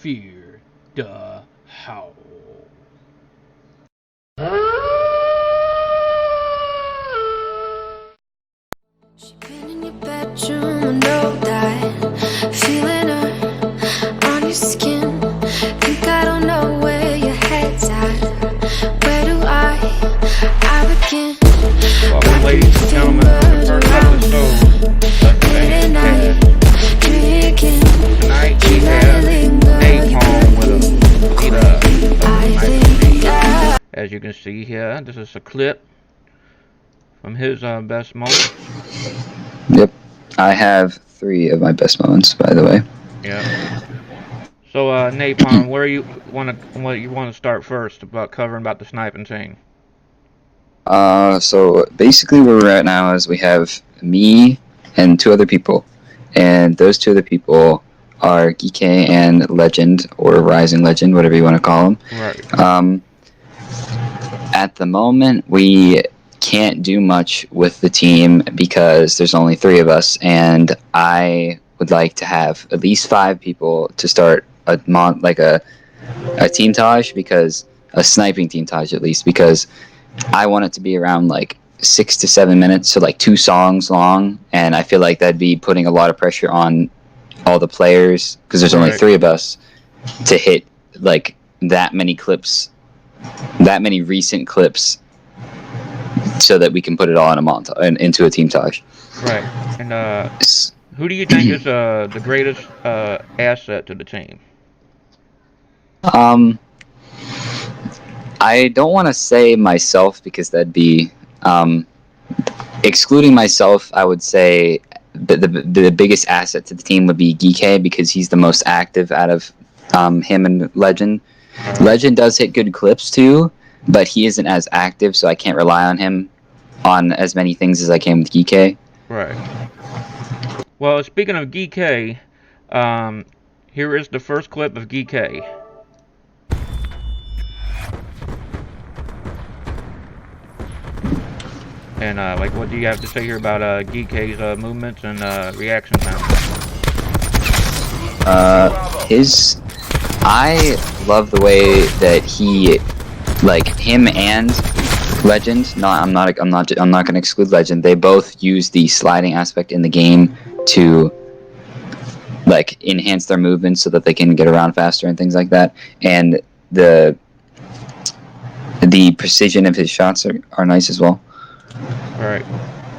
fear the howl. She been in your bedroom and know that feeling her on your skin. Think I don't know where your head's at. Where do I begin? Welcome, ladies and gentlemen, to the first episode of FANGCAST. Tonight we have Napalm with a as you can see here, this is a clip from his best moments. Yep, I have 3 of my best moments, by the way. Yeah. So, Napalm, what you want to start first about covering about the sniping thing? So basically where we're at now is we have me and 2 other people, and those 2 other people are Geeky and Legend, or Rising Legend, whatever you want to call them. Right. At the moment, we can't do much with the team because there's only 3 of us, and I would like to have at least 5 people to start a team taj, because a sniping team taj at least, because I want it to be around like 6 to 7 minutes, so like 2 songs long, and I feel like that'd be putting a lot of pressure on all the players, because there's only 3 of us, to hit like that many clips, that many recent clips, so that we can put it all in a montage, into a team taj. Right. And who do you think is the greatest asset to the team? I don't want to say myself, because that'd be excluding myself. I would say the biggest asset to the team would be Geeky, because he's the most active out of him and Legend. Legend does hit good clips too, but he isn't as active, so I can't rely on him on as many things as I can with Geeky. Right. Well, speaking of Geeky, here is the first clip of Geeky. And like, what do you have to say here about Geeky's movements and reaction time? I love the way that he, like, him and Legend. No, I'm not going to exclude Legend. They both use the sliding aspect in the game to, like, enhance their movements so that they can get around faster and things like that. And the precision of his shots are nice as well. Right.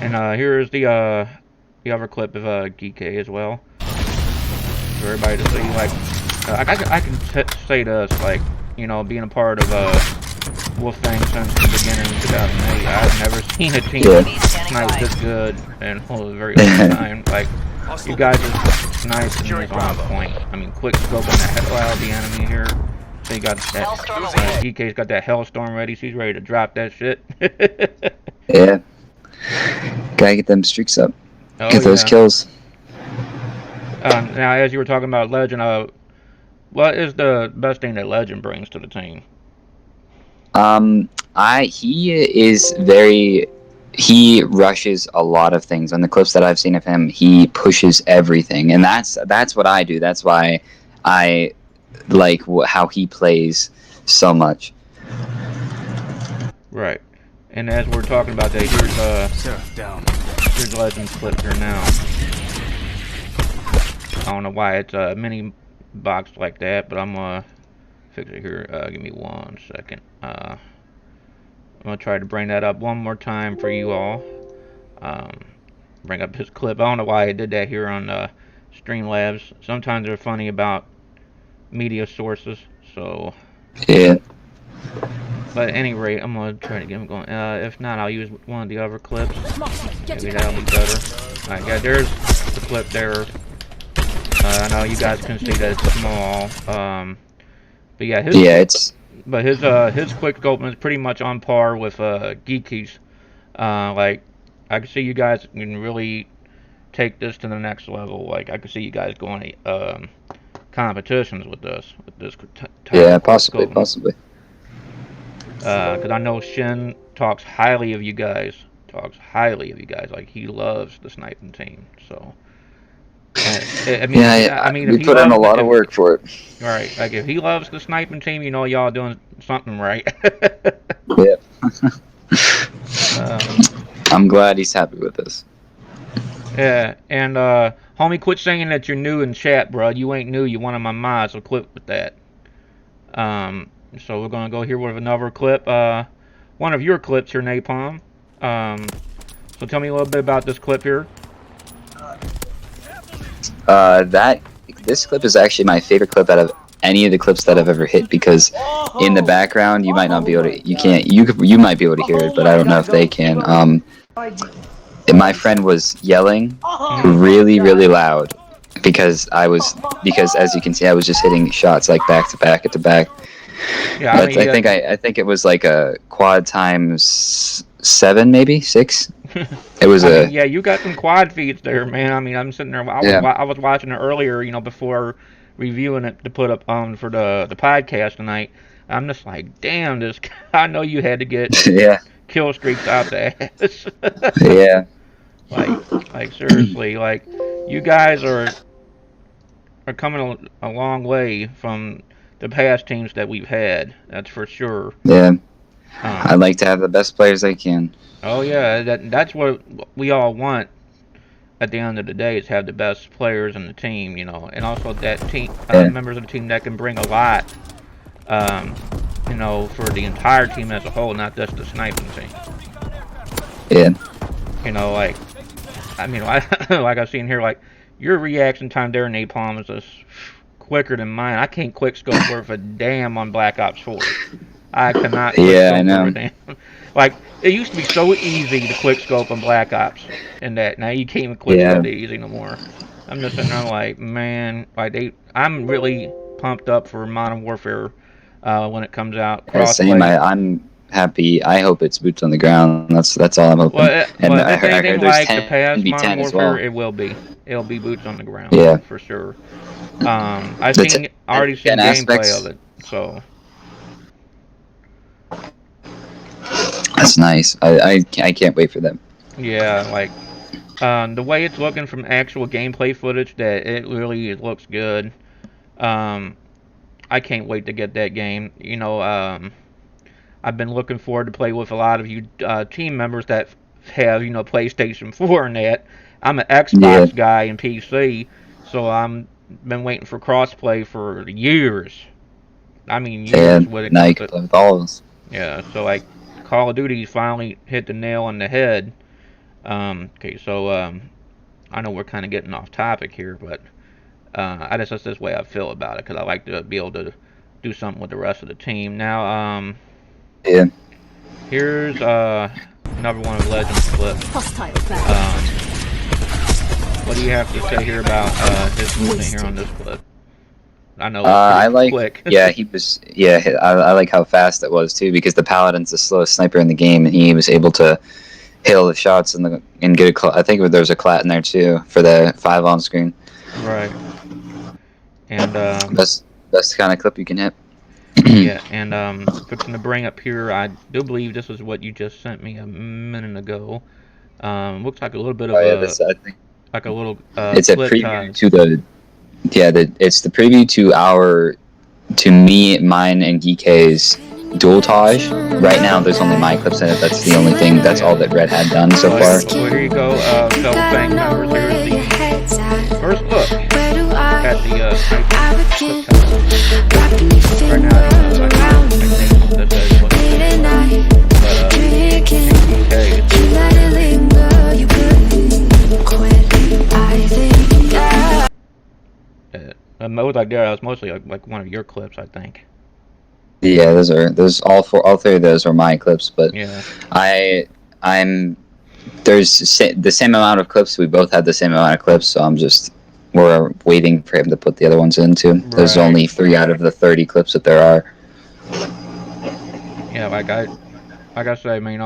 And here is the other clip of Geeky as well. For everybody to see, like, I can say this, like, you know, being a part of Fang since the beginning of 2008, I've never seen a team snipe this good in a very long time. Like, you guys are sniping is on point. I mean, quick scoping the hell out of the enemy here. So you got that. GK's got that Hellstorm ready. She's ready to drop that shit. Yeah. Gotta get them streaks up. Get those kills. Now, as you were talking about Legend, what is the best thing that Legend brings to the team? He rushes a lot of things. On the clips that I've seen of him, he pushes everything, and that's what I do. That's why I like how he plays so much. Right. And as we're talking about that, here's Legend's clip here now. I don't know why it's a mini box like that, but I'm gonna fix it here. Give me 1 second. I'm gonna try to bring that up one more time for you all. Bring up his clip. I don't know why I did that here on Streamlabs. Sometimes they're funny about media sources, so yeah. But at any rate, I'm gonna try to get him going. If not, I'll use one of the other clips. Maybe that'll be better. Alright, yeah, there's the clip there. I know you guys can see that it's small. But yeah, his quick scope is pretty much on par with Geeky's. Like, I can see you guys can really take this to the next level. Like, I can see you guys going competitions with this type of possibly. Because I know Shin talks highly of you guys. Like, he loves the sniping team. So I mean, we if he put in loves a lot of work for it. right, like if he loves the sniping team, you know y'all doing something right. Yeah. um, I'm glad he's happy with this. yeah, and homie, quit saying that you're new in chat, bro. You ain't new. You one of my mods, so quit with that. Um, so we're gonna go here with another clip. One of your clips here, Napalm. So tell me a little bit about this clip here. This clip is actually my favorite clip out of any of the clips that I've ever hit, because in the background you might not be able to, you might be able to hear it, but I don't know if they can. My friend was yelling really, really loud because as you can see, I was just hitting shots like back to back at the back. Yeah, But I think it was like a quad times 7, maybe 6. It was yeah, you got some quad feeds there, man. I mean, I'm sitting there. I was watching it earlier, before reviewing it to put up for the podcast tonight. I'm just like, damn, this. I know you had to get yeah, kill streaks out the ass. yeah, like seriously, like you guys are coming a long way from the past teams that we've had. That's for sure. yeah. Um, I like to have the best players I can. oh yeah, that's what we all want at the end of the day, is have the best players in the team, and also that team Yeah, members of the team that can bring a lot, um, for the entire team as a whole, not just the sniping team. yeah. Like like I've seen here, like your reaction time there in Napalm is just quicker than mine. I can't quick scope worth a damn on Black Ops 4. I cannot quick Yeah, I scope worth a know. damn. Like it used to be so easy to quick scope on Black Ops, and that now you can't even quick Yeah. scope it easy no more. I'm just sitting there like, man, I'm really pumped up for Modern Warfare when it comes out. Yeah, same. Crossplay. I'm happy. I hope it's boots on the ground. That's all I'm hoping. Well, And if it's I anything heard there's like the past Modern 10v10 as Warfare, well. it will be. It'll be boots on the ground. Yeah. For sure. I've The already seen 10 gameplay aspects. of it, so That's nice. I can't wait for them. yeah, like the way it's looking from actual gameplay footage, that it really looks good. Um, I can't wait to get that game. I've been looking forward to play with a lot of you team members that have PlayStation 4 and that. I'm an Yeah. Xbox guy and PC, so I'm been waiting for crossplay for years. I mean years And when it now you comes can to play with all of us. yeah. So like Call of Duty finally hit the nail on the head. Okay, so I know we're kind of getting off topic here, but that's this way I feel about it, because I like to be able to do something with the rest of the team. Now, Yeah. here's another one of Legends clips. What do you have to say here about his movement here on this clip? I know I it's like. quick. Yeah, he was. Yeah, I like how fast it was too, because the Paladin's the slowest sniper in the game, and he was able to hit all the shots and get a. I think there's a clat in there too for the 5 on screen. Right. And That's the kind of clip you can hit. yeah, and fixing to bring up here, I do believe this is what you just sent me a minute ago. Looks like a little bit of Oh yeah, this I think like a little it's a clip preview to the. Yeah, it's the preview to mine, and GK's dualtage. Right now, there's only my clips in it. That's the only thing. That's all that Red had done so far. Well, here you go, fellow Fang members. Here's the first look at the Sniping clip. Right now, I think that that's what like there, was mostly like one of your clips, I think. Yeah, those all 3 of those were my clips, but yeah, there's the same amount of clips. We both had the same amount of clips, so we're waiting for him to put the other ones in too. Right. There's only 3 out of the 30 clips that there are. Yeah, like I say, I mean,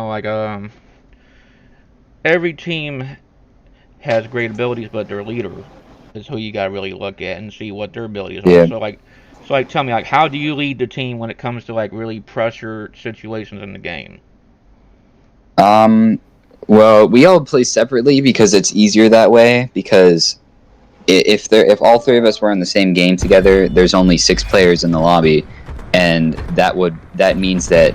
every team has great abilities, but their leader is who you gotta really look at and see what their abilities are. So tell me, like, how do you lead the team when it comes to like really pressure situations in the game? Well, we all play separately because it's easier that way. Because if all three of us were in the same game together, there's only 6 players in the lobby, and that means that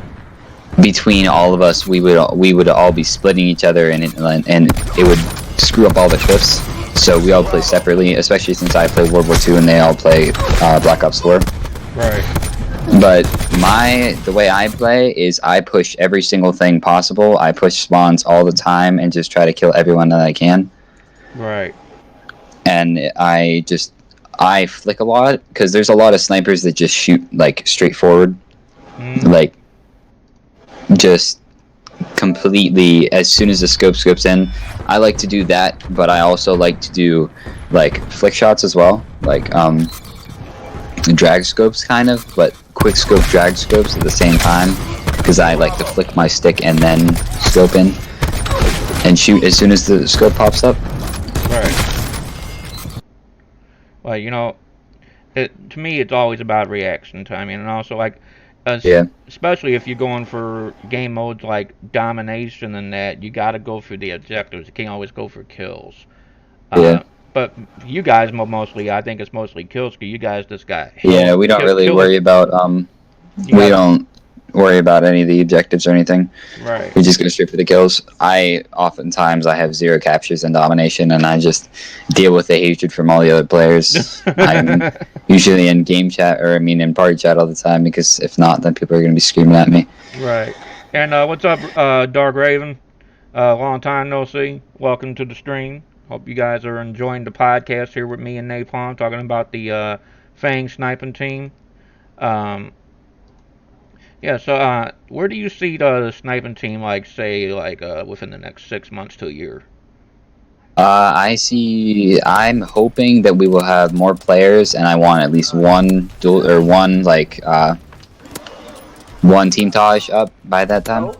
between all of us, we would all be splitting each other, and it would screw up all the clips. So we all play separately, especially since I play World War II and they all play Black Ops 4. Right. But the way I play is I push every single thing possible. I push spawns all the time and just try to kill everyone that I can. Right. And I flick a lot because there's a lot of snipers that just shoot like straight forward, like just completely as soon as the scope scopes in. I like to do that, but I also like to do like flick shots as well, like drag scopes kind of, but quick scope drag scopes at the same time, because I like to flick my stick and then scope in and shoot as soon as the scope pops up. Right. Well, you know, to me, it's always about reaction timing, and also like, especially if you're going for game modes like domination and that, you got to go for the objectives. You can't always go for kills. But you guys mostly, I think it's mostly kills. Because you guys just got we don't really worry about don't worry about any of the objectives or anything. Right. We just go straight for the kills. Oftentimes I have 0 captures in domination, and I just deal with the hatred from all the other players. I'm usually in game chat, in party chat all the time, because if not, then people are going to be screaming at me. Right. And what's up, Dark Raven? Long time no see. Welcome to the stream. Hope you guys are enjoying the podcast here with me and Napalm, talking about the Fang sniping team. So where do you see the sniping team, within the next 6 months to a year? I'm hoping that we will have more players, and I want at least one one team Taj up by that time.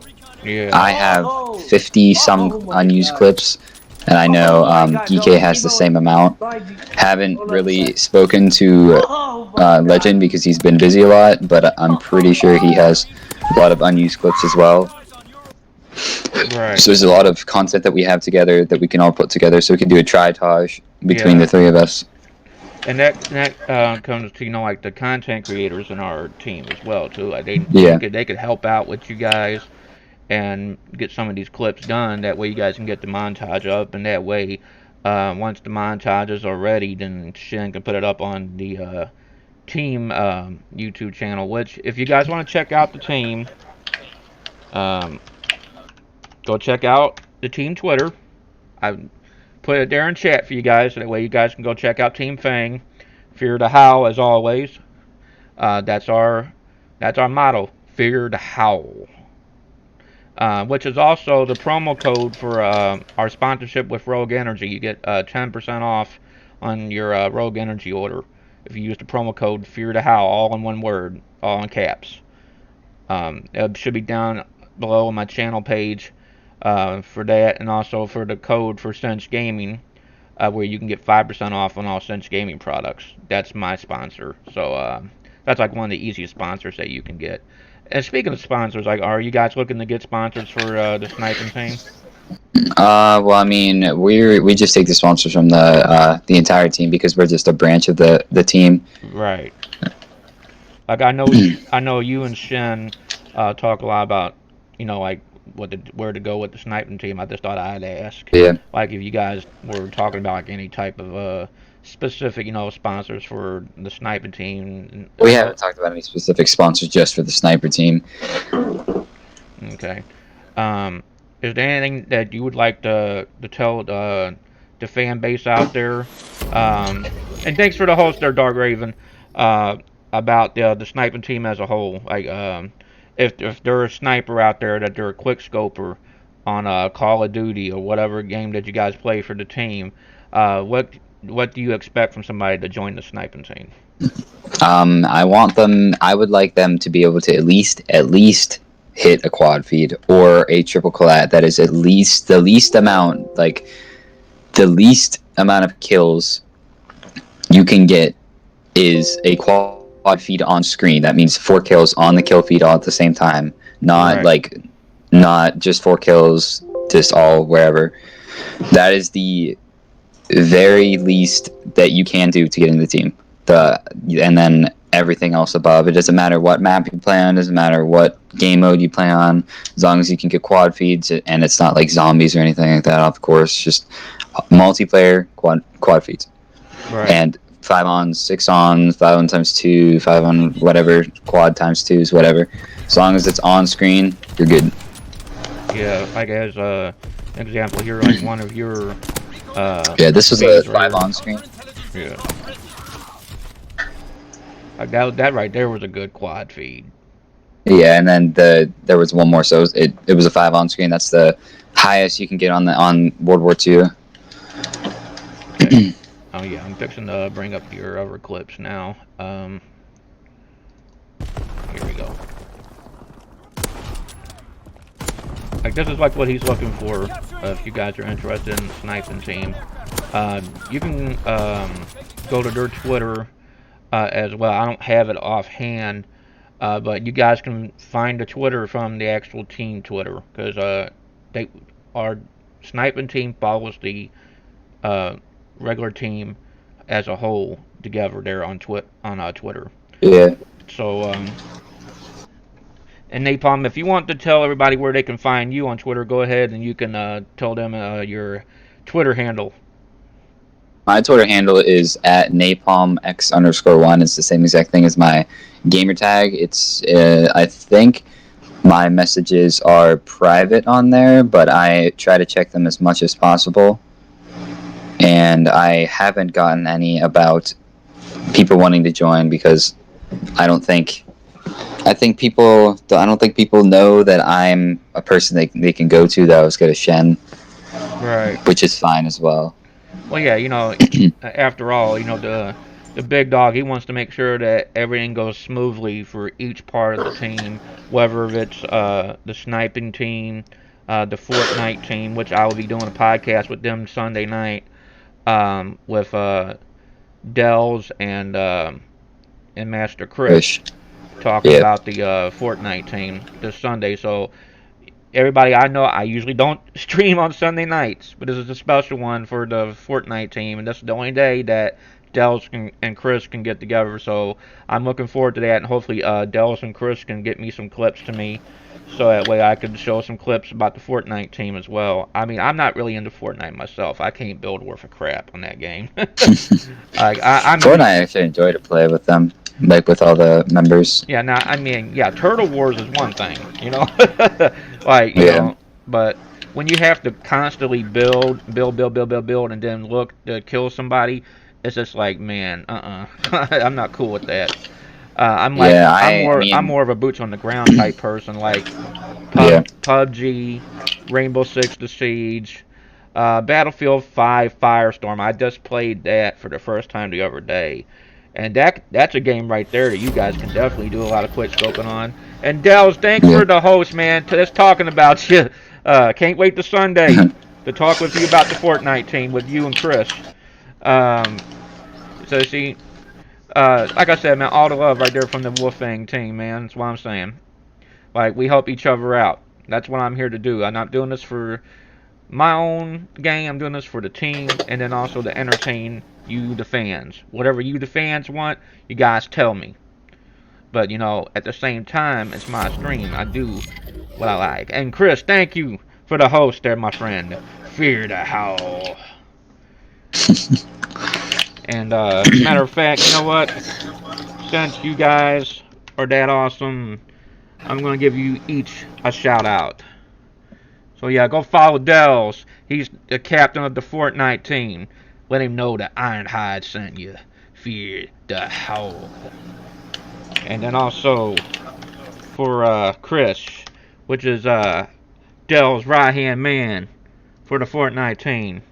Yeah. I have 50 some unused clips, and I know GK has the same amount. Haven't really spoken to Legend because he's been busy a lot, but I'm pretty sure he has a lot of unused clips as well. Right. So there's a lot of content that we have together that we can all put together, so we can do a triage between the three of us. And that comes to, like the content creators in our team as well too. Like they could help out with you guys and get some of these clips done. That way you guys can get the montage up, and that way once the montages are ready, then Shin can put it up on the team YouTube channel. Which, if you guys want to check out the team, go check out the team Twitter. I put it there in chat for you guys, so that way you guys can go check out Team Fang. Fear to howl, as always. That's our motto. Fear to howl. Which is also the promo code for our sponsorship with Rogue Energy. You get 10% off on your Rogue Energy order if you use the promo code Fear to Howl, all in one word, all in caps. It should be down below on my channel page for that, and also for the code for Cinch Gaming, where you can get 5% off on all Cinch Gaming products. That's my sponsor, so that's like one of the easiest sponsors that you can get. And speaking of sponsors, are you guys looking to get sponsors for the sniping team? We just take the sponsors from the entire team, because we're just a branch of the team. Right. Like I know you and Shen talk a lot about, where to go with the sniping team. I just thought I'd ask. Yeah. Like if you guys were talking about like any type of specific, sponsors for the sniping team. We haven't talked about any specific sponsors, just for the sniper team. Okay. Is there anything that you would like to tell the fan base out there? And thanks for the host there, Dark Raven. About the sniping team as a whole. Like, if they're a sniper out there, that they're a quick scoper on Call of Duty or whatever game that you guys play for the team, what do you expect from somebody to join the sniping team? I would like them to be able to at least hit a quad feed or a triple collat. That is at least the least amount of kills you can get is a quad feed on screen. That means 4 kills on the kill feed all at the same time. Not just 4 kills just all wherever. That is the very least that you can do to get into the team. And then everything else above. It doesn't matter what map you play on. Doesn't matter what game mode you play on. As long as you can get quad feeds, and it's not like zombies or anything like that. Of course, just multiplayer quad feeds. Right. And 5 on, 6 on, 5 on times 2, 5 on whatever, quad times 2s, whatever. As long as it's on screen, you're good. Yeah, like as an example here, like one of your Yeah, this was a feeds 5 on screen. Yeah. Like that right there was a good quad feed. Yeah, and then there was one more, so it was a 5 on screen. That's the highest you can get on World War II. Okay. Oh yeah, I'm fixing to bring up your other clips now. Here we go. Like this is like what he's looking for. If you guys are interested in the sniping team, you can go to their Twitter as well. I don't have it offhand, but you guys can find the Twitter from the actual team Twitter because our sniping team follows the regular team as a whole together there on Twitter. Yeah. So and Napalm, if you want to tell everybody where they can find you on Twitter, go ahead and you can tell them your Twitter handle. My Twitter handle is at napalmx_1. It's the same exact thing as my gamer tag. It's I think my messages are private on there, but I try to check them as much as possible. And I haven't gotten any about people wanting to join because I don't think people know that I'm a person they can go to that I was going to Shen. Right. Which is fine as well. Well, yeah, after all, the big dog, he wants to make sure that everything goes smoothly for each part of the team, whether it's the sniping team, the Fortnite team, which I will be doing a podcast with them Sunday night, with Dells and Master Chris talking about the Fortnite team this Sunday. So everybody, I know I usually don't stream on Sunday nights, but this is a special one for the Fortnite team, and this is the only day that Dells and Chris can get together. So I'm looking forward to that, and hopefully Dells and Chris can get me some clips to me, so that way I can show some clips about the Fortnite team as well. I mean, I'm not really into Fortnite myself. I can't build worth of crap on that game. Fortnite, I actually enjoy to play with them. Like with all the members. Yeah, now I mean, yeah, Turtle Wars is one thing, like but when you have to constantly build, and then look to kill somebody, it's just like, man, I'm not cool with that. I'm more of a boots on the ground type person, like PUBG, Rainbow Six The Siege, Battlefield 5 Firestorm. I just played that for the first time the other day. And that's a game right there that you guys can definitely do a lot of quick scoping on. And Dells, thanks for the host, man. Just talking about you. Can't wait to Sunday to talk with you about the Fortnite team with you and Chris. So see, like I said, man, all the love right there from the Fang team, man. That's what I'm saying. Like, we help each other out. That's what I'm here to do. I'm not doing this for my own game. I'm doing this for the team, and then also to entertain you, the fans. Whatever you, the fans, want, you guys tell me. But, at the same time, it's my stream. I do what I like. And Chris, thank you for the host there, my friend. Fear the howl. And, matter of fact, you know what? Since you guys are that awesome, I'm going to give you each a shout out. So yeah, go follow Dells. He's the captain of the Fortnite team. Let him know that Ironhide sent you. Fear the howl. And then also for Chris, which is Dell's right-hand man for the Fortnite team.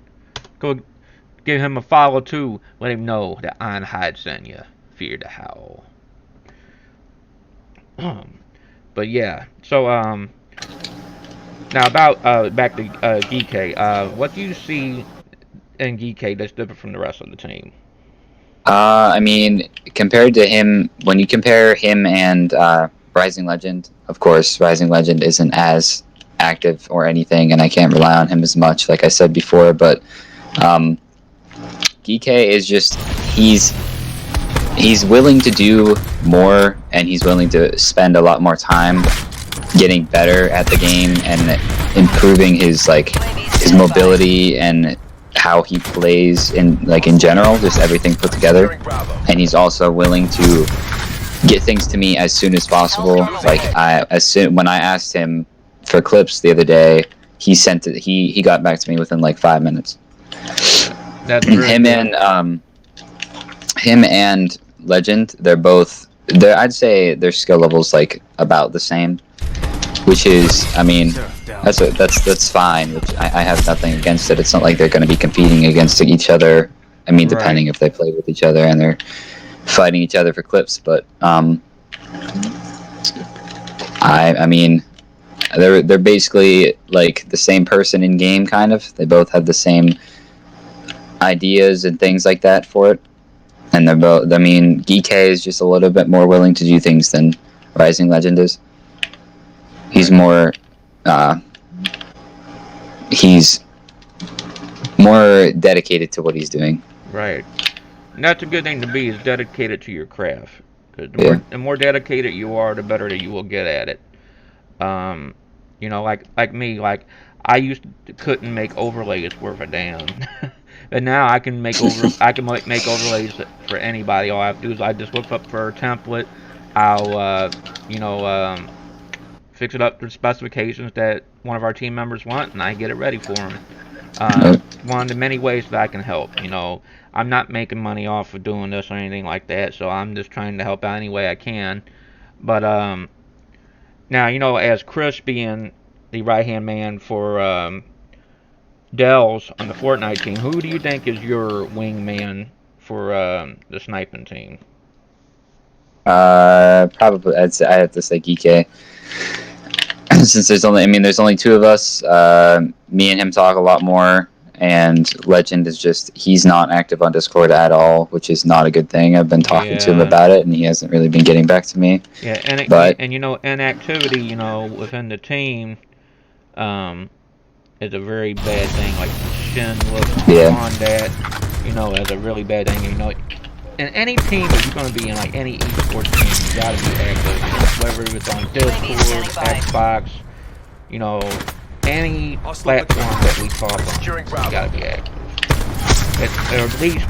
Go give him a follow too. Let him know that Ironhide sent you. Fear the howl. But yeah, so now about back to GK. What do you see in GK that's different from the rest of the team? I mean, compared to him, when you compare him and Rising Legend, of course, Rising Legend isn't as active or anything, and I can't rely on him as much, like I said before. But GK is just he's willing to do more, and he's willing to spend a lot more time getting better at the game and improving his mobility and how he plays in general, just everything put together. And he's also willing to get things to me as soon as possible. When I asked him for clips the other day, he sent it. He got back to me within 5 minutes. That's really him and Legend, I'd say their skill levels about the same, which is, I mean, that's fine. Which I have nothing against it. It's not like they're going to be competing against each other. I mean, depending if they play with each other and they're fighting each other for clips, but I mean, they're basically the same person in game, kind of. They both have the same ideas and things like that for it, and they're both. I mean, GK is just a little bit more willing to do things than Rising Legend is. He's more dedicated to what he's doing. Right. And that's a good thing to be, is dedicated to your craft. Cause the more dedicated you are, the better that you will get at it. You know, like me, I couldn't make overlays worth a damn. But now I can make make overlays for anybody. All I have to do is I just look up for a template. I'll fix it up to the specifications that one of our team members want, and I get it ready for them. One of the many ways that I can help. You know, I'm not making money off of doing this or anything like that, so I'm just trying to help out any way I can. But now, you know, as Chris being the right-hand man for Dells on the Fortnite team, who do you think is your wingman for the sniping team? Probably I have to say GK. Since there's only two of us, me and him talk a lot more, and Legend is he's not active on Discord at all, which is not a good thing. I've been talking to him about it, and he hasn't really been getting back to me. Yeah, and you know, inactivity, you know, within the team, is a very bad thing. Like Shin looks on that, you know, as a really bad thing. You know, in any team that you're going to be in, any esports team, you got to be active. Whether it's on Discord, Xbox, you know, any platform that we talk on, you got to be active. Or at least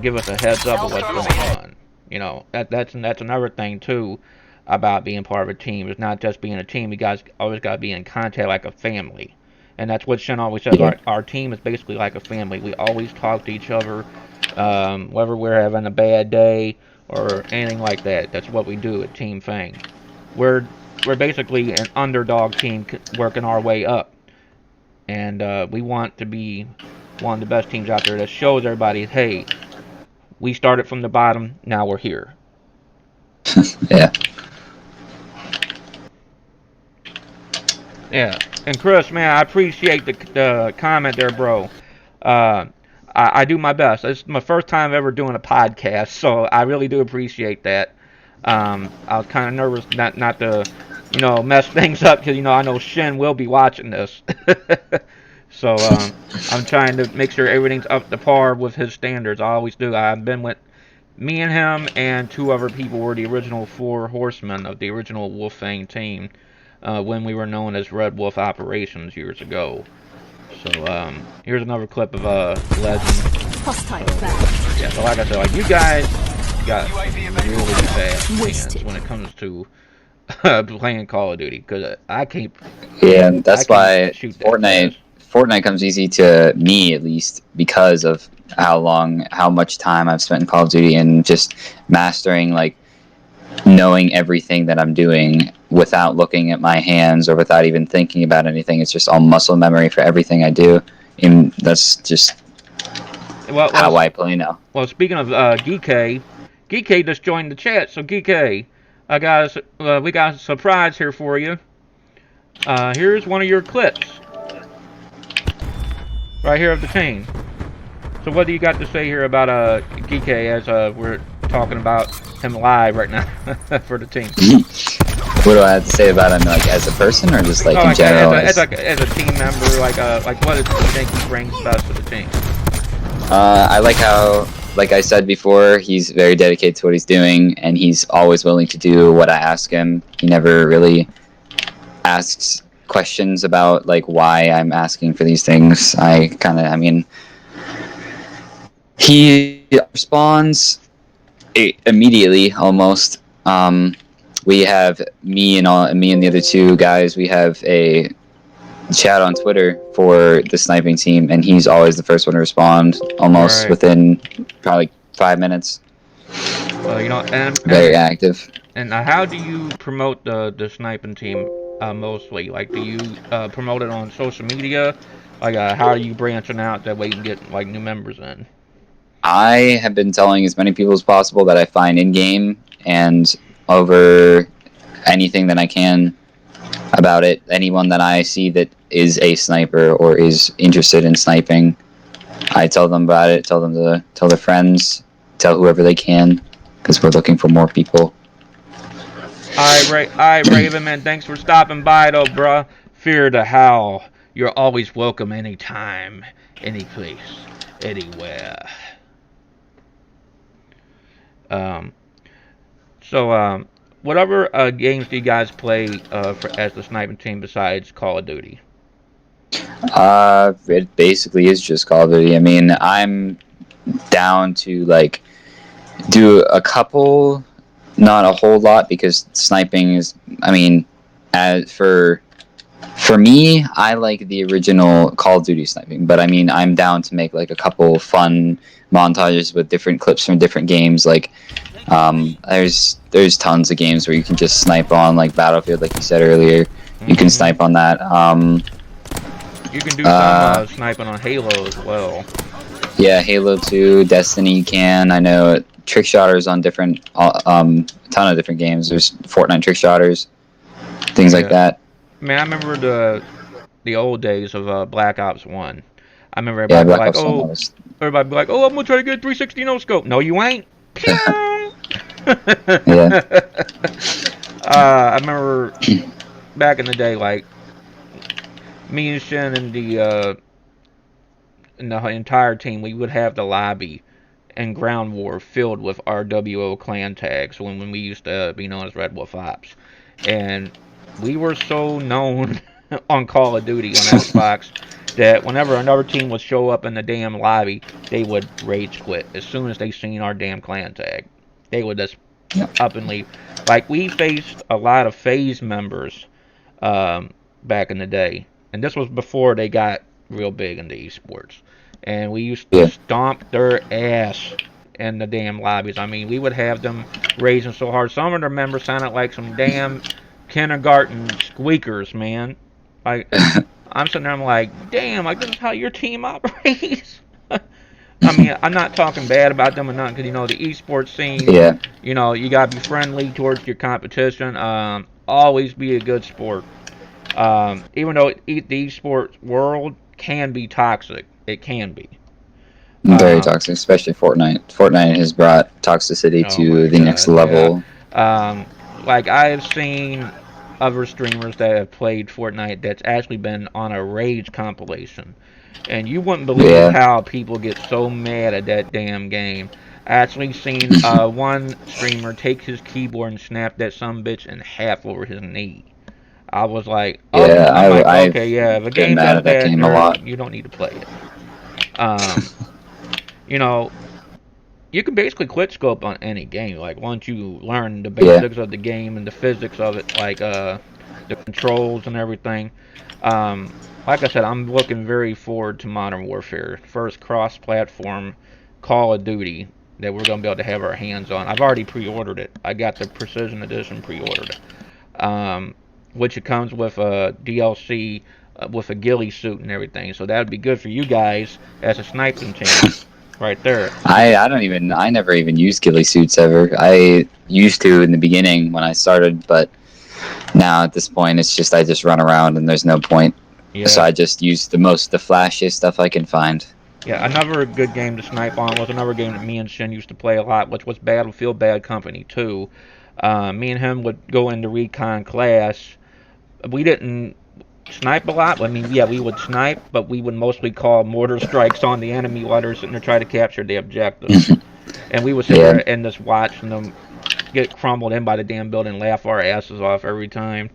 give us a heads up of what's going on. You know, that's another thing too about being part of a team. It's not just being a team. You guys always got to be in contact like a family. And that's what Shin always says. Our team is basically like a family. We always talk to each other, whether we're having a bad day or anything like that. That's what we do at Team Fang. We're basically an underdog team working our way up. And we want to be one of the best teams out there that shows everybody, hey, we started from the bottom, now we're here. Yeah. Yeah, and Chris, man, I appreciate the comment there, bro. I do my best. It's my first time ever doing a podcast, so I really do appreciate that. I was kind of nervous not to, you know, mess things up, because, you know, I know Shin will be watching this. So I'm trying to make sure everything's up to par with his standards. I always do. I've been with me and him and two other people were the original 4 horsemen of the original Wolf Fang team. When we were known as Red Wolf Operations years ago. So, here's another clip of Legend. Yeah, so like I said, you guys got really fast hands when it comes to playing Call of Duty, because I keep... Yeah, that's why Fortnite comes easy to me, at least, because of how much time I've spent in Call of Duty and just mastering, knowing everything that I'm doing without looking at my hands or without even thinking about anything. It's just all muscle memory for everything I do, and that's just how I play now. Well, speaking of Geekay just joined the chat. So Geekay, we got a surprise here for you. Here's one of your clips right here of the team. So what do you got to say here about Geekay as we're talking about him live right now for the team? What do I have to say about him, as a person, or just in general? As a team member, what do you think he brings best to the team? I like how, like I said before, he's very dedicated to what he's doing, and he's always willing to do what I ask him. He never really asks questions about like why I'm asking for these things. I mean, he responds immediately almost. We have me and the other two guys. We have a chat on Twitter for the sniping team, and he's always the first one to respond, almost Right. within probably 5 minutes. You know, Very active. and how do you promote the sniping team mostly? Like, do you promote it on social media? Like, how are you branching out that way you can get like new members in? I have been telling as many people as possible that I find in game and over anything that I can about it. Anyone that I see that is a sniper or is interested in sniping, I tell them about it. Tell them to tell their friends, tell whoever they can, because we're looking for more people. Alright, Raven, man, thanks for stopping by, though, bruh. Fear to howl. You're always welcome anytime, any place, anywhere. Um, whatever games do you guys play as the sniping team besides Call of Duty? It basically is just Call of Duty. I mean, I'm down to like do a couple, not a whole lot, because sniping is. I mean, as for me, I like the original Call of Duty sniping, but I mean, I'm down to make like a couple fun montages with different clips from different games. Like, there's tons of games where you can just snipe on, like Battlefield, like you said earlier. You can Mm-hmm. snipe on that. You can do some sniping on Halo as well. Yeah, Halo 2, Destiny. You can. I know trick shotters on different, a ton of different games. There's Fortnite trick shotters, things like Yeah. that. Man, I remember the old days of Black Ops 1. I remember Yeah, everybody be Black like, Ops 1 oh, was. everybody be like, oh, I'm gonna try to get a 360 no scope. No, you ain't. Pew! Yeah. I remember back in the day, like me and Shen and the entire team, we would have the lobby and ground war filled with RWO clan tags when we used to be known as Red Wolf Ops, and we were so known on Call of Duty on Xbox that whenever another team would show up in the damn lobby, they would rage quit as soon as they seen our damn clan tag. They would just up and leave. Like, we faced a lot of phase members back in the day, and this was before they got real big into esports. And we used to Yeah. stomp their ass in the damn lobbies. I mean, we would have them raising so hard. Some of their members sounded like some damn kindergarten squeakers, man. Like, I'm sitting there, I'm like, damn, like, this is how your team operates. I mean, I'm not talking bad about them or nothing, because, you know, the esports scene, Yeah. you know, you got to be friendly towards your competition. Always be a good sport. Even though the esports world can be toxic, it can be. Very Um, toxic, especially Fortnite. Fortnite has brought toxicity oh to my the next god, yeah. level. Like, I have seen other streamers that have played Fortnite that's actually been on a Rage compilation. And you wouldn't believe Yeah. how people get so mad at that damn game. I actually seen one streamer take his keyboard and snap that some bitch in half over his knee. I was like, okay. Yeah, I'm like, I've okay, yeah. If a been game mad does at that that, game a there lot. you don't need to play it. Um, you know, you can basically quit scope on any game. Like, once you learn the Yeah. basics of the game and the physics of it, like the controls and everything. Like I said, I'm looking very forward to Modern Warfare, first cross-platform Call of Duty that we're gonna be able to have our hands on. I've already pre-ordered it. I got the Precision Edition pre-ordered, which it comes with a DLC with a ghillie suit and everything. So that would be good for you guys as a sniping team, right there. I never even used ghillie suits ever. I used to in the beginning when I started, but now at this point it's just I just run around and there's no point. So Yeah. I just use the flashiest stuff I can find. Yeah, another good game to snipe on was another game that me and Shin used to play a lot, which was Battlefield Bad Company 2. Me and him would go into recon class. We didn't snipe a lot. I mean, yeah, we would snipe, but we would mostly call mortar strikes on the enemy while they're sitting there trying to capture the objectives. And we would sit Yeah. there and just watching them get crumbled in by the damn building and laugh our asses off every time.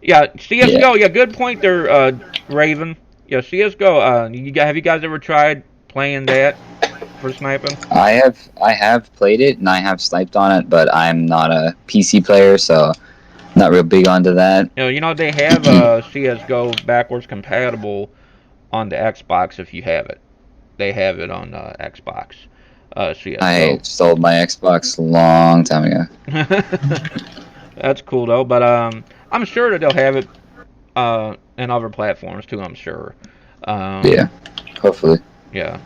Yeah, Yeah. CSGO, yeah, good point there, Raven. Yeah, CSGO, have you guys ever tried playing that for sniping? I have played it and I have sniped on it, but I'm not a PC player, so not real big onto that. They have CSGO backwards compatible on the Xbox if you have it. They have it on Xbox, I CSGO. sold my Xbox a long time ago. That's cool though, but I'm sure that they'll have it in other platforms too. I'm sure. Yeah, hopefully. Yeah,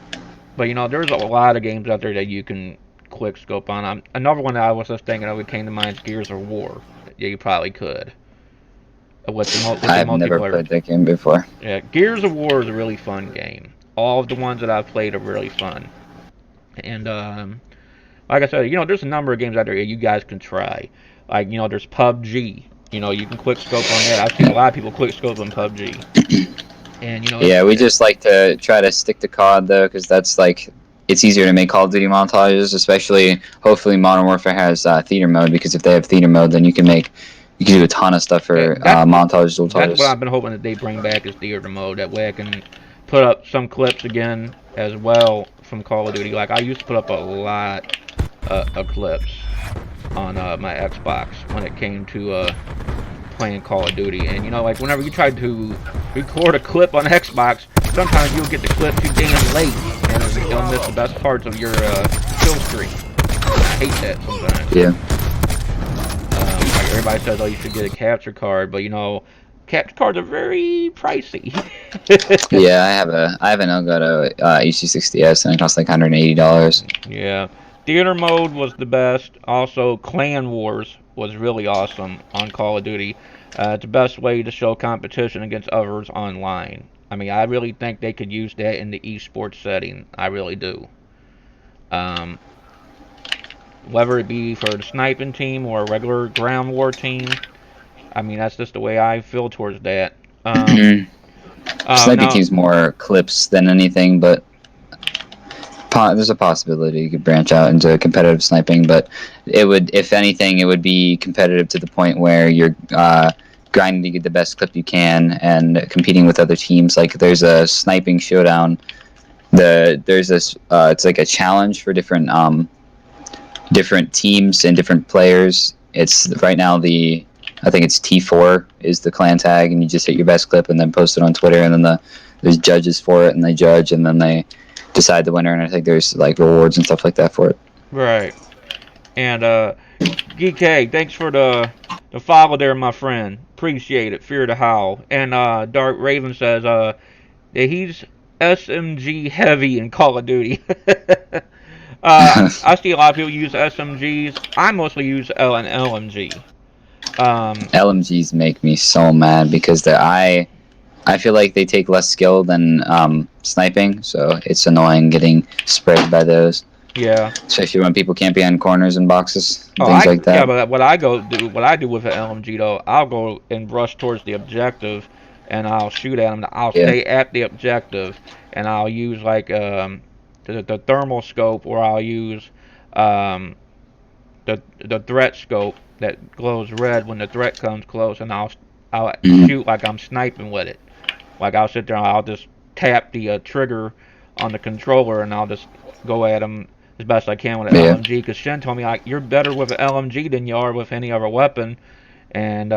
but there's a lot of games out there that you can quick scope on. Another one that I was just thinking of that came to mind is Gears of War. Yeah, you probably could with the I've never multiplayer. played that game before. Yeah, Gears of War is a really fun game. All of the ones that I've played are really fun, and like I said, there's a number of games out there that you guys can try. Like, there's PUBG. You can quick scope on that. I've seen a lot of people quick scope on PUBG. And, Yeah, we just like to try to stick to COD though, because that's like it's easier to make Call of Duty montages, especially hopefully Modern Warfare has theater mode, because if they have theater mode, then you can do a ton of stuff for that's what montages. I've been hoping that they bring back is theater mode. That way I can put up some clips again as well from Call of Duty. Like, I used to put up a lot of clips on my Xbox when it came to playing Call of Duty. And, like, whenever you try to record a clip on Xbox, sometimes you'll get the clip too damn late, and it'll miss the best parts of your kill streak. I hate that sometimes. Yeah. Like everybody says, oh, you should get a capture card, but, capture cards are very pricey. Yeah, I have an Elgato EC60S, and it costs like $180. Yeah. Theater mode was the best. Also, Clan Wars was really awesome on Call of Duty. It's the best way to show competition against others online. I mean, I really think they could use that in the esports setting. I really do. Whether it be for the sniping team or a regular ground war team, I mean, that's just the way I feel towards that. Sniping team's more clips than anything, but there's a possibility you could branch out into competitive sniping, but it would, if anything, it would be competitive to the point where you're grinding to get the best clip you can and competing with other teams. Like, there's a sniping showdown. There's this it's like a challenge for different teams and different players. It's right now I think it's T4 is the clan tag, and you just hit your best clip and then post it on Twitter, and then there's judges for it, and they judge, and then they decide the winner, and I think there's like rewards and stuff like that for it. Right. And GK, thanks for the follow there, my friend. Appreciate it. Fear to Howl. And Dark Raven says that he's SMG heavy in Call of Duty. I see a lot of people use SMGs. I mostly use an LMG. LMGs make me so mad because I feel like they take less skill than sniping, so it's annoying getting sprayed by those. Yeah. Especially when people can't be on corners and boxes, things like that. Yeah, but what I do with an LMG though, I'll go and rush towards the objective, and I'll shoot at them. I'll stay at the objective, and I'll use like the thermal scope, or I'll use the threat scope that glows red when the threat comes close, and I'll shoot like I'm sniping with it. Like, I'll sit there and I'll just tap the trigger on the controller, and I'll just go at them as best I can with an LMG. Because Shen told me, like, you're better with an LMG than you are with any other weapon, and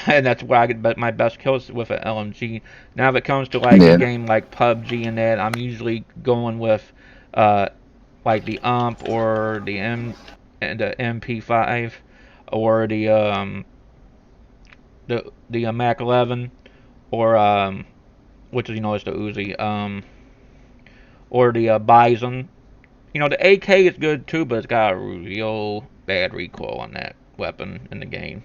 that's where I get my best kills with an LMG. Now, if it comes to like a game like PUBG and that, I'm usually going with like the UMP or the MP5 or the Mac 11, or which is is the Uzi, or the Bison. The AK is good too, but it's got a real bad recoil on that weapon in the game.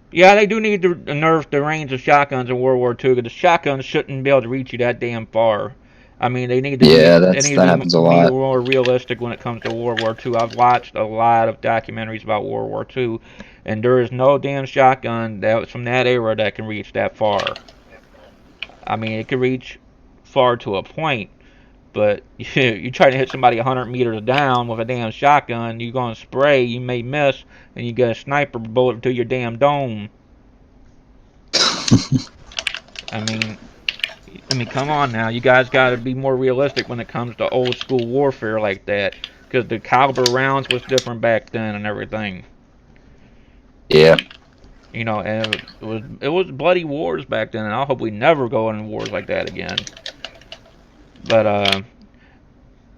Yeah, they do need to nerf the range of shotguns in World War II, because the shotguns shouldn't be able to reach you that damn far. I mean, they need to Yeah, that be happens a lot. more realistic when it comes to World War II. I've watched a lot of documentaries about World War II, and there is no damn shotgun that was from that era that can reach that far. I mean, it can reach far to a point, but you try to hit somebody 100 meters down with a damn shotgun, you're going to spray, you may miss, and you get a sniper bullet to your damn dome. I mean, come on now. You guys got to be more realistic when it comes to old school warfare like that, because the caliber rounds was different back then and everything. Yeah. You know, and it was bloody wars back then, and I hope we never go into wars like that again. But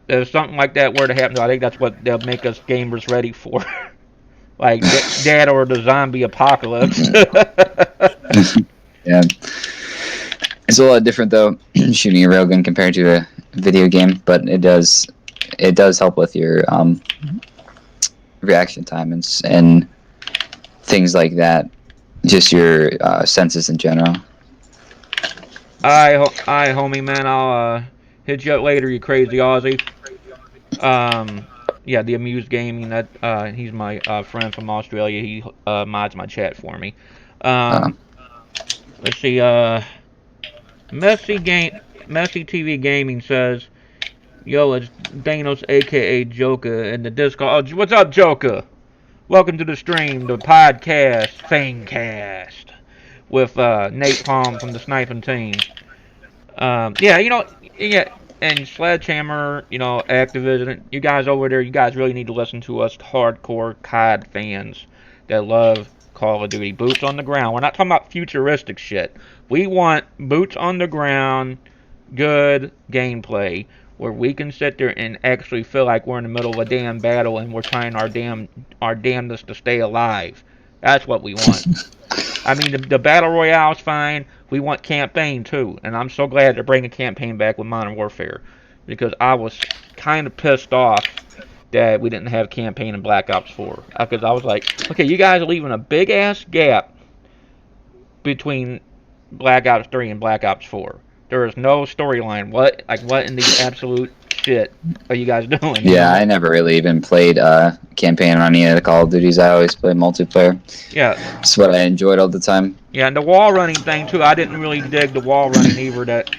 if something like that were to happen, I think that's what they'll make us gamers ready for, like that or the zombie apocalypse. Yeah. It's a lot different though, shooting a railgun compared to a video game, but it does help with your reaction time and things like that. Just your senses in general. Homie, man, I'll hit you up later, you crazy Aussie. Yeah, the Amused Gaming. That he's my friend from Australia. He mods my chat for me. Uh, Let's see. Messy TV Gaming says, "Yo, it's Danos, aka Joker, in the Discord. Oh, what's up, Joker? Welcome to the stream, the podcast, FANGCAST, with Napalm from the Sniping team. Yeah, yeah, and Sledgehammer, Activision, you guys over there, you guys really need to listen to us hardcore COD fans that love Call of Duty. Boots on the ground. We're not talking about futuristic shit. We want boots on the ground, good gameplay, where we can sit there and actually feel like we're in the middle of a damn battle and we're trying our damnedest to stay alive. That's what we want. I mean, the Battle Royale's fine. We want campaign, too. And I'm so glad they're bringing campaign back with Modern Warfare. Because I was kind of pissed off that we didn't have campaign in Black Ops 4. Because I was like, okay, you guys are leaving a big-ass gap between Black Ops 3 and Black Ops 4. There is no storyline. What in the absolute shit are you guys doing? yeah, I never really even played campaign on any of the Call of Duties. I always played multiplayer. Yeah. It's what I enjoyed all the time. Yeah, and the wall running thing too. I didn't really dig the wall running either that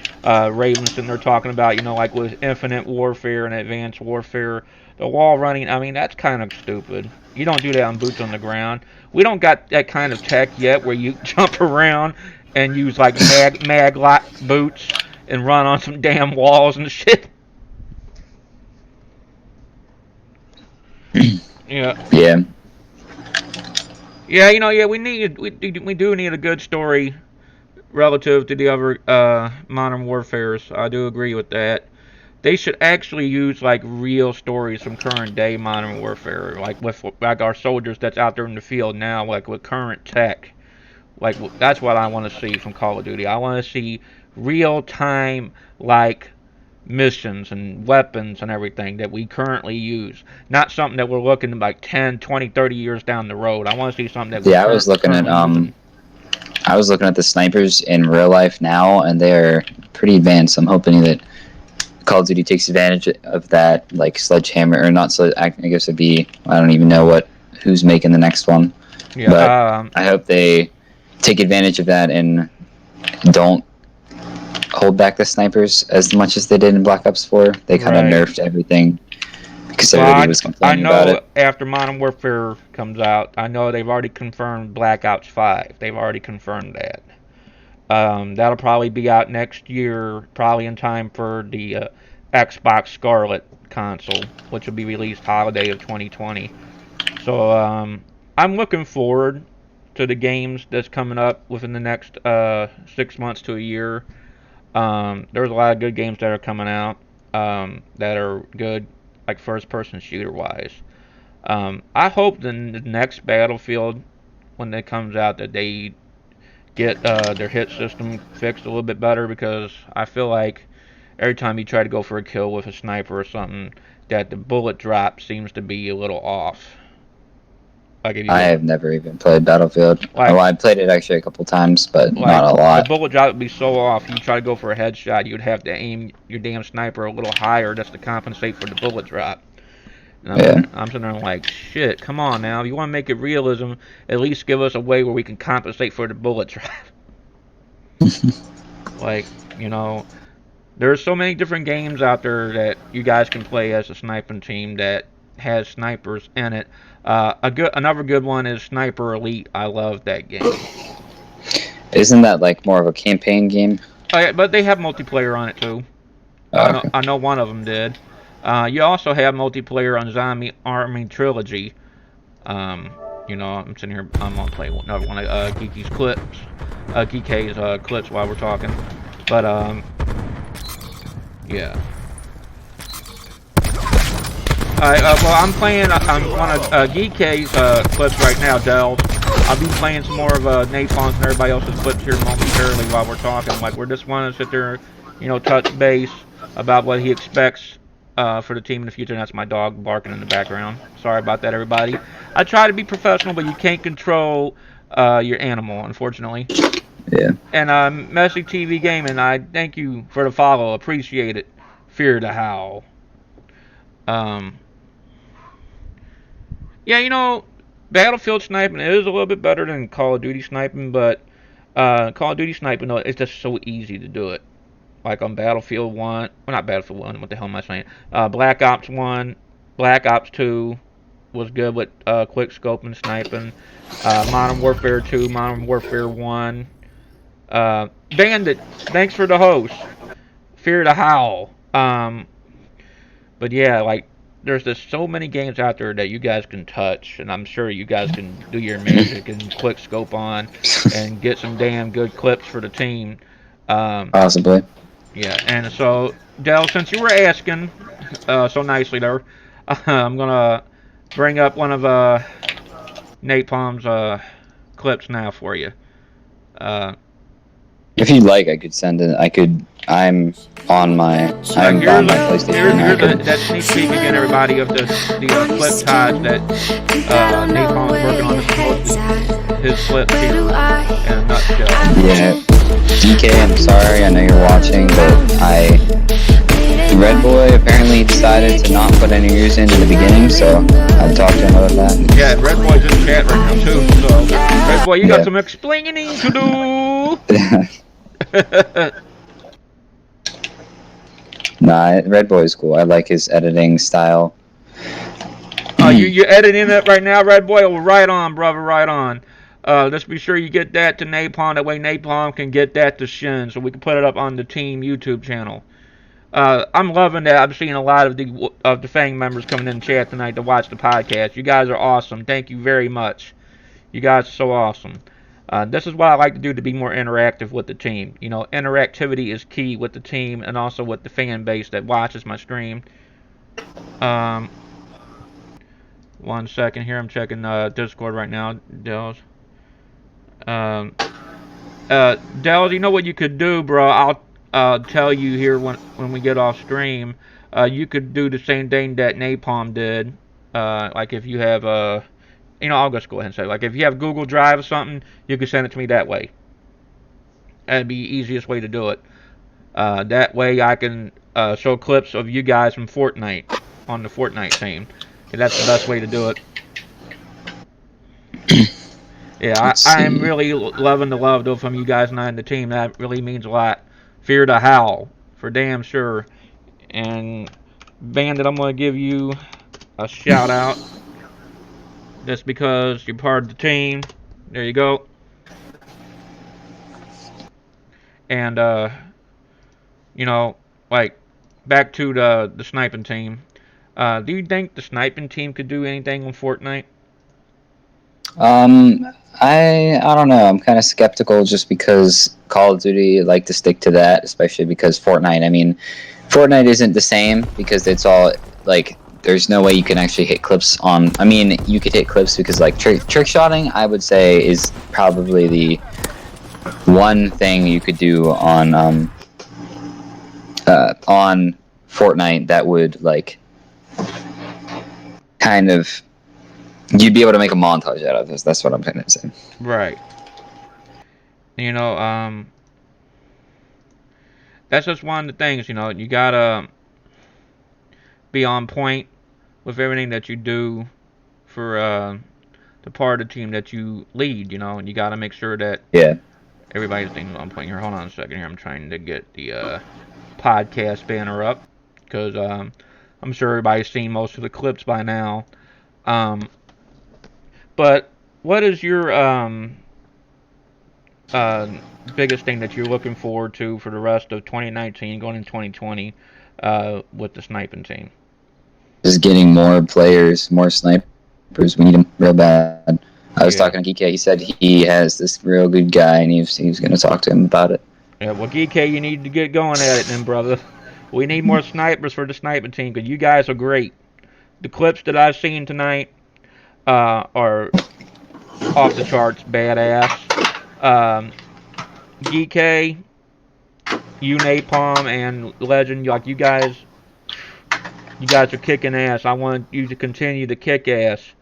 Raven's and they're talking about. Like with Infinite Warfare and Advanced Warfare, the wall running. I mean, that's kind of stupid. You don't do that on boots on the ground. We don't got that kind of tech yet where you jump around and use like mag lock boots and run on some damn walls and shit. Yeah. Yeah. Yeah, yeah, we do need a good story relative to the other Modern Warfares. I do agree with that. They should actually use like real stories from current day Modern Warfare, like with like our soldiers that's out there in the field now, like with current tech. Like that's what I want to see from Call of Duty. I want to see real time like missions and weapons and everything that we currently use. Not something that we're looking like 10, 20, 30 years down the road. I want to see something that we're I was looking at using. I was looking at the snipers in real life now, and they're pretty advanced. I'm hoping that Call of Duty takes advantage of that, like Sledgehammer, or not. I guess it'd be, I don't even know who's making the next one. Yeah, but I hope they take advantage of that and don't hold back the snipers as much as they did in Black Ops 4. They kind of nerfed everything because everybody was complaining about it. I know after Modern Warfare comes out, I know they've already confirmed Black Ops 5. They've already confirmed that. That'll probably be out next year, probably in time for the Xbox Scarlet console, which will be released holiday of 2020. So I'm looking forward to the games that's coming up within the next 6 months to a year. There's a lot of good games that are coming out that are good, like first-person shooter-wise. I hope the next Battlefield, when it comes out, that they get their hit system fixed a little bit better, because I feel like every time you try to go for a kill with a sniper or something, that the bullet drop seems to be a little off. Like if you I get, have never even played Battlefield. like Oh, I played it actually a couple times, but not a the lot. bullet drop would be so off. You try to go for a headshot, you'd have to aim your damn sniper a little higher just to compensate for the bullet drop. And Yeah. I'm sitting there like, shit, come on now. If you want to make it realism, at least give us a way where we can compensate for the bullet drop. Like, you know, there's so many different games out there that you guys can play as a sniping team that has snipers in it. Another good one is Sniper Elite. I love that game. Isn't that like more of a campaign game? Oh, yeah, but they have multiplayer on it too. Oh, okay. I know one of them did. You also have multiplayer on Zombie Army Trilogy. You know, I'm sitting here. I'm gonna play another one of Geeky's clips, Geek's clips while we're talking. But yeah. Alright, well, I'm playing. I'm one of Geek's clips right now, Del. I'll be playing some more of Napalm's and everybody else's clips here momentarily while we're talking. Like, we're just want to sit there, you know, touch base about what he expects for the team in the future. And that's my dog barking in the background. Sorry about that, everybody. I try to be professional, but you can't control your animal, unfortunately. Yeah. And Messy TV Gaming, I thank you for the follow. Appreciate it. Fear to Howl. Yeah, you know, Battlefield sniping is a little bit better than Call of Duty sniping, but Call of Duty sniping, though, it's just so easy to do it. Like on Battlefield 1, well, not Battlefield 1, what the hell am I saying? Black Ops 1, Black Ops 2 was good with quick scope and sniping. Modern Warfare 2, Modern Warfare 1. Bandit, thanks for the host. Fear to Howl. But yeah, like, there's just so many games out there that you guys can touch, and I'm sure you guys can do your magic and quick scope on and get some damn good clips for the team. Possibly. Yeah, and so, Del, since you were asking so nicely there, I'm going to bring up one of Napalm's clips now for you. If you'd like, I could send it. I'm on my PlayStation. That sneak peek again, everybody, of the clip ties that Napalm's working on his clips here in a nutshell. Yeah. DK, I'm sorry. I know you're watching, but Red Boy apparently decided to not put any ears in the beginning, so I talked to him about that. Yeah, Red Boy's in chat right now too. So, Red Boy, you got some explaining to do. Nah, Red Boy's cool. I like his editing style. You editing it right now, Red Boy? Well, right on, brother, right on. Let's be sure you get that to Napalm. That way Napalm can get that to Shin, so we can put it up on the team YouTube channel. I'm loving that. I'm seeing a lot of the Fang members coming in chat tonight to watch the podcast. You guys are awesome. Thank you very much. You guys are so awesome. This is what I like to do to be more interactive with the team. You know, interactivity is key with the team and also with the fan base that watches my stream. 1 second here. I'm checking Discord right now, Dels. Dels, you know what you could do, bro? I'll tell you here when we get off stream. You could do the same thing that Napalm did. Like if you have you know, I'll just go ahead and say, like, if you have Google Drive or something, you can send it to me that way. That'd be the easiest way to do it. That way I can show clips of you guys from Fortnite on the Fortnite team. And that's the best way to do it. Yeah, I am really loving the love, though, from you guys and I and the team. That really means a lot. Fear to Howl, for damn sure. And, Bandit, I'm going to give you a shout-out. Just because you're part of the team. There you go. And, you know, like, back to the sniping team. Do you think the sniping team could do anything on Fortnite? I don't know. I'm kind of skeptical just because Call of Duty like to stick to that, especially because Fortnite. I mean, Fortnite isn't the same because it's all like there's no way you can actually hit clips on. I mean, you could hit clips because like trick shotting, I would say, is probably the one thing you could do on Fortnite that would like kind of You'd be able to make a montage out of this. That's what I'm trying to say. Right. That's just one of the things. You gotta be on point with everything that you do for the part of the team that you lead. And you gotta make sure that Yeah. everybody's things on point here. Hold on a second here. I'm trying to get the podcast banner up because I'm sure everybody's seen most of the clips by now. But what is your uh, biggest thing that you're looking forward to for the rest of 2019, going into 2020, with the sniping team? Just getting more players, more snipers. We need them real bad. I was Yeah. talking to Geek. He said he has this real good guy, and he was going to talk to him about it. Yeah, well, GK, you need to get going at it then, brother. We need more snipers for the sniping team because you guys are great. The clips that I've seen tonight are off the charts, badass. GK, you, Napalm, and Legend, like you guys are kicking ass. I want you to continue to kick ass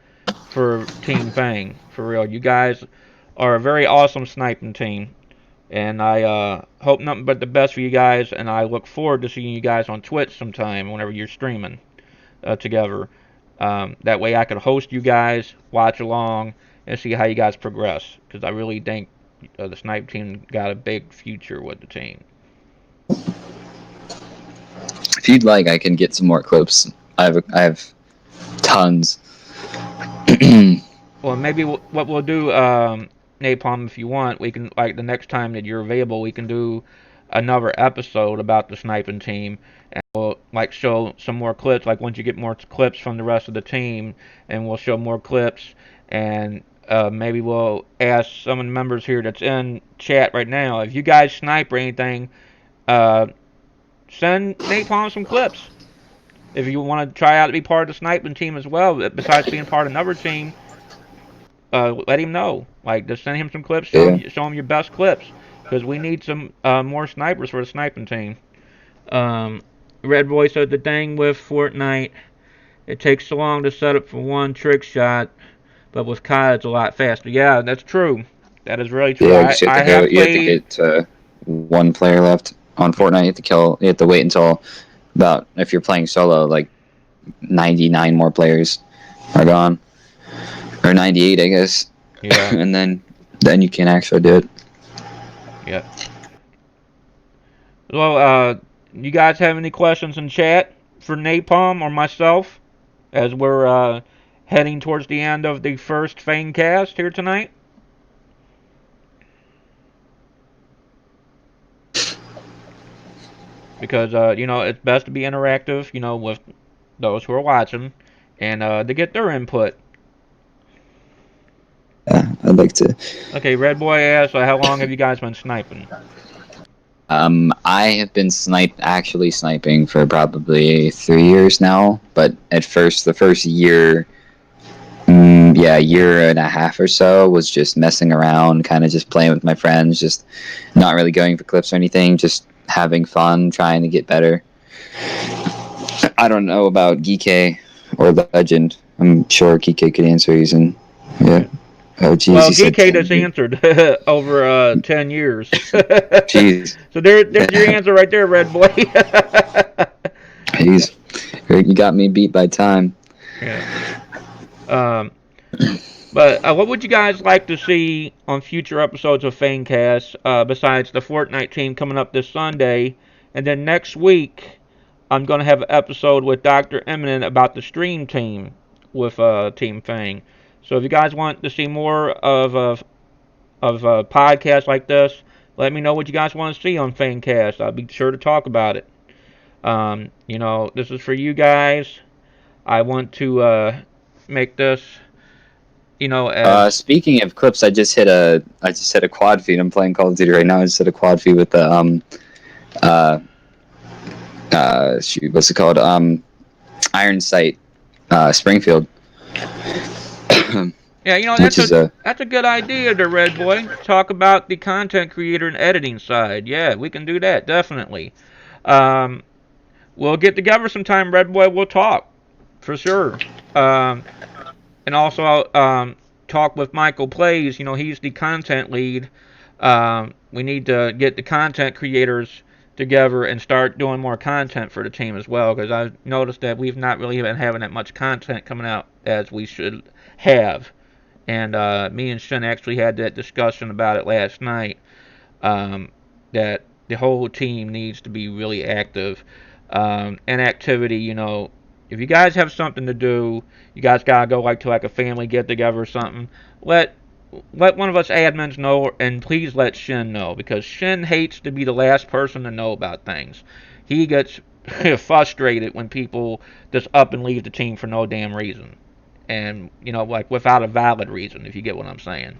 for Team Fang, for real. You guys are a very awesome sniping team. And I hope nothing but the best for you guys, and I look forward to seeing you guys on Twitch sometime whenever you're streaming together. That way I can host you guys, watch along, and see how you guys progress. Because I really think the snipe team got a big future with the team. If you'd like, I can get some more clips. I have tons. Well, maybe what we'll do, Napalm, if you want, we can, like, the next time that you're available, we can do another episode about the sniping team, and we'll, like, show some more clips, like, once you get more clips from the rest of the team, and we'll show more clips, and maybe we'll ask some of the members here that's in chat right now, if you guys snipe or anything, send Napalm some clips. If you want to try out to be part of the sniping team as well, besides being part of another team, let him know. Like, just send him some clips, show him your best clips, because we need some more snipers for the sniping team. Red Boy said the thing with Fortnite, it takes so long to set up for one trick shot, but with COD it's a lot faster. Yeah, that's true. That is really true. Yeah, you have to get one player left on Fortnite. You have to wait until about, if you're playing solo, like 99 more players are gone. Or 98, I guess. Yeah. And then you can actually do it. Yeah. Well, you guys have any questions in chat for Napalm or myself as we're heading towards the end of the first FANGCAST here tonight? Because, it's best to be interactive, with those who are watching, and to get their input. Yeah, I'd like to. Okay, Red Boy asks, how long have you guys been sniping? I have been actually sniping for probably 3 years now, but at first, the first year, year and a half or so was just messing around, kind of just playing with my friends, just not really going for clips or anything, just having fun, trying to get better. I don't know about Geek or Legend. I'm sure Geek could answer. He's in, yeah. Oh, geez, well, GK just answered over 10 years. Jeez. So there's your answer right there, Red Boy. Jeez. You got me beat by time. Yeah. But what would you guys like to see on future episodes of FANGCAST, besides the Fortnite team coming up this Sunday? And then next week, I'm going to have an episode with Dr. Eminent about the stream team with Team Fang. So if you guys want to see more of podcasts like this, let me know what you guys want to see on FANGCAST. I'll be sure to talk about it. This is for you guys. I want to make this, as... speaking of clips, I just hit a quad feed. I'm playing Call of Duty right now. I just hit a quad feed with the what's it called? Iron Sight, Springfield. Yeah, that's a good idea there, Red Boy. Talk about the content creator and editing side. Yeah, we can do that, definitely. We'll get together sometime, Red Boy. We'll talk, for sure. And and also I'll talk with Michael Plays. He's the content lead. We need to get the content creators together and start doing more content for the team as well, because I've noticed that we've not really been having that much content coming out as we should have. And me and Shin actually had that discussion about it last night, that the whole team needs to be really active. And activity, if you guys have something to do, you guys gotta go to a family get together or something. Let one of us admins know, and please let Shin know, because Shin hates to be the last person to know about things. He gets frustrated when people just up and leave the team for no damn reason, and without a valid reason, if you get what I'm saying.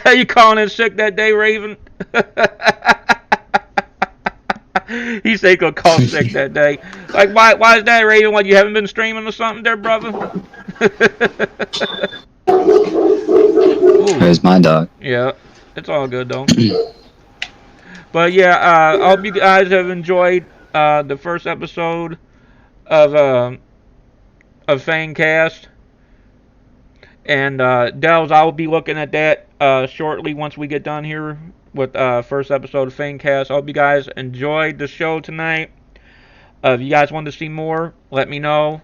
You calling in sick that day, Raven? He said he could call sick that day. Why is that, Raven? What, you haven't been streaming or something there, brother? Ooh. There's my dog. Yeah, it's all good though. But yeah, I hope you guys have enjoyed the first episode of FANGCAST. And Dells, I will be looking at that shortly once we get done here with first episode of FANGCAST. I hope you guys enjoyed the show tonight. If you guys want to see more, let me know.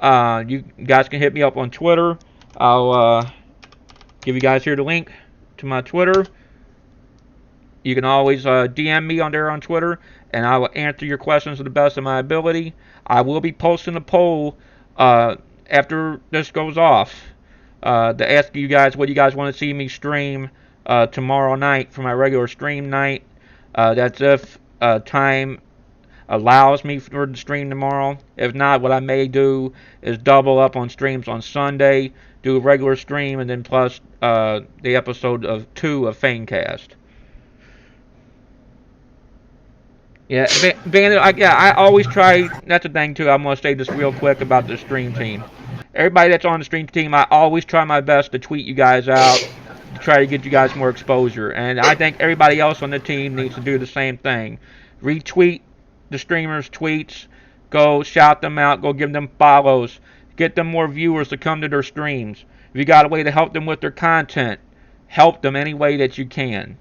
You guys can hit me up on Twitter. I'll give you guys here the link to my Twitter. You can always DM me on there on Twitter, and I will answer your questions to the best of my ability. I will be posting a poll after this goes off to ask you guys what you guys want to see me stream tomorrow night for my regular stream night. That's if time allows me for the stream tomorrow. If not, what I may do is double up on streams on Sunday, do a regular stream, and then plus the episode 2 of FANGCAST. Yeah, Bandit, I always try, that's the thing too, I'm going to say this real quick about the stream team. Everybody that's on the stream team, I always try my best to tweet you guys out, to try to get you guys more exposure. And I think everybody else on the team needs to do the same thing. Retweet the streamers' tweets, go shout them out, go give them follows, get them more viewers to come to their streams. If you got a way to help them with their content, help them any way that you can.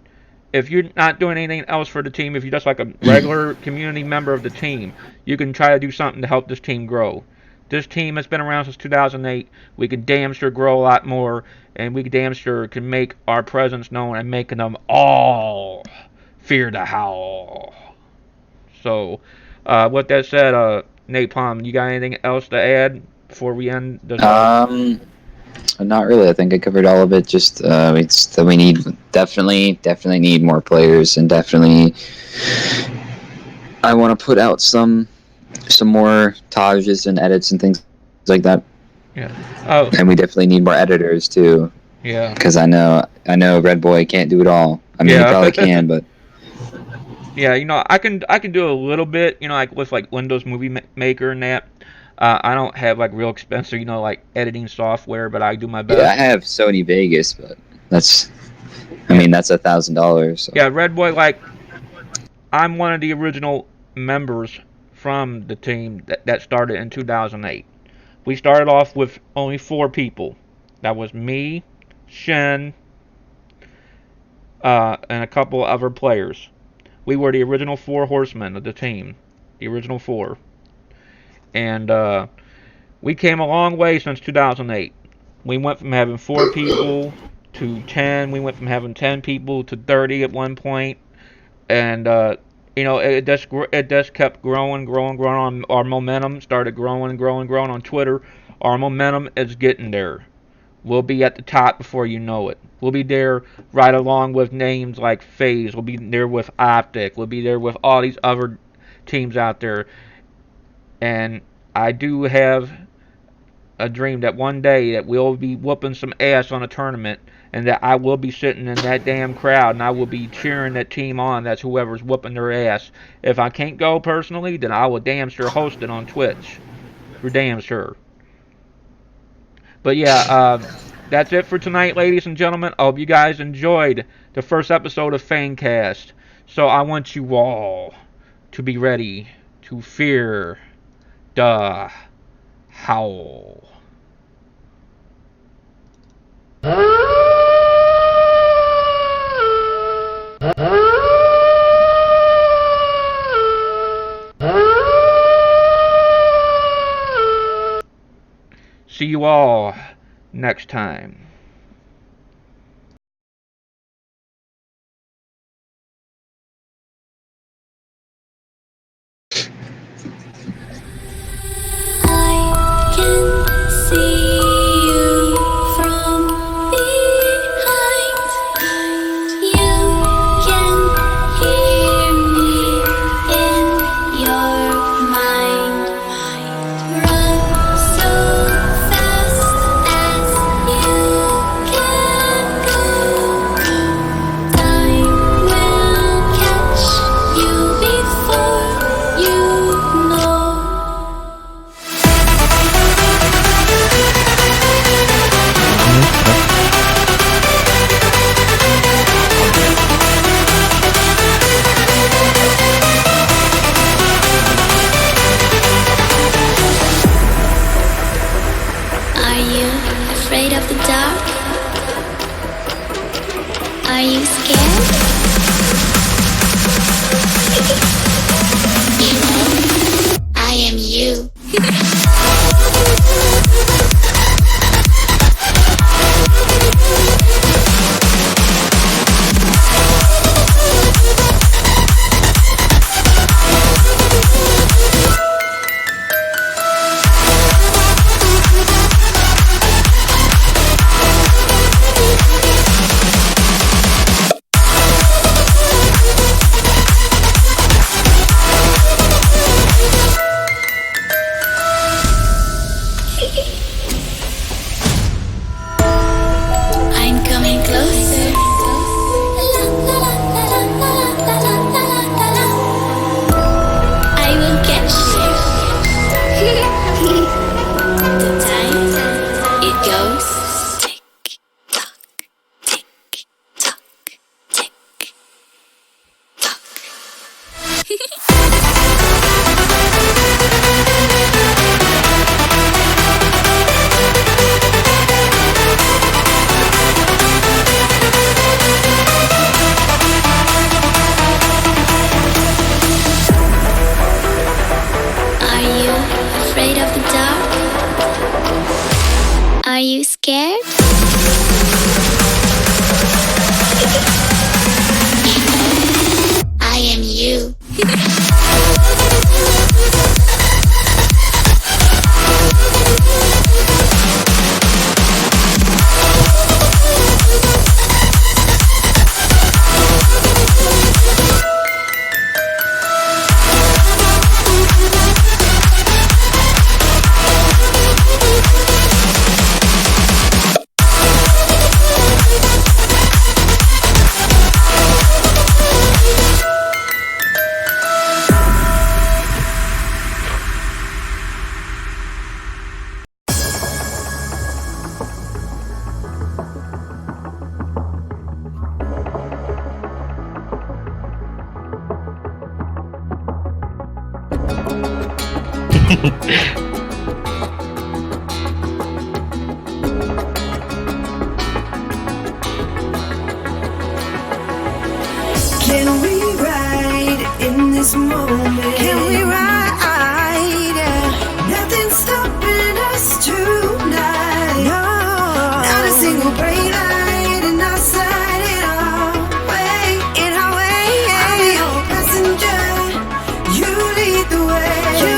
If you're not doing anything else for the team, if you're just like a regular community member of the team, you can try to do something to help this team grow. This team has been around since 2008. We can damn sure grow a lot more, and we damn sure can make our presence known and making them all fear to howl. So, with that said, Napalm, you got anything else to add before we end this? Not really. I think I covered all of it. Just it's that we need definitely need more players, and definitely I want to put out some more tages and edits and things like that. Yeah. Oh. And we definitely need more editors too. Yeah. Because I know Red Boy can't do it all. I mean, he probably can, but. Yeah, I can do a little bit, with Windows Movie Maker and that. I don't have real expensive, editing software, but I do my best. Yeah, I have Sony Vegas, but that's $1,000. So. Yeah, Red Boy, I'm one of the original members from the team that started in 2008. We started off with only 4 people. That was me, Shen, and a couple other players. We were the original 4 horsemen of the team. The original 4. And we came a long way since 2008. We went from having 4 people to 10. We went from having 10 people to 30 at one point. And, it just kept growing. Our momentum started growing on Twitter. Our momentum is getting there. We'll be at the top before you know it. We'll be there right along with names like FaZe. We'll be there with Optic. We'll be there with all these other teams out there. And I do have a dream that one day that we'll be whooping some ass on a tournament, and that I will be sitting in that damn crowd, and I will be cheering that team on. That's whoever's whooping their ass. If I can't go personally, then I will damn sure host it on Twitch. For damn sure. But yeah, that's it for tonight, ladies and gentlemen. I hope you guys enjoyed the first episode of FANGCAST. So I want you all to be ready to fear the howl. See you all next time. I can see you from behind. You can hear me in your mind. Run so fast as you can go. Time will catch you before you know. Are you afraid of the dark? Are you scared? I am you. I'm coming closer. I will catch you. The time it goes tick tock, tick tock, tick tock. Are you afraid of the dark? Are you scared? I am you. Can we ride in this moment? Can we ride? Nothing's stopping us tonight. No. Not a single brake light in our sight, in our way, in our way. I'm your passenger. You lead the way.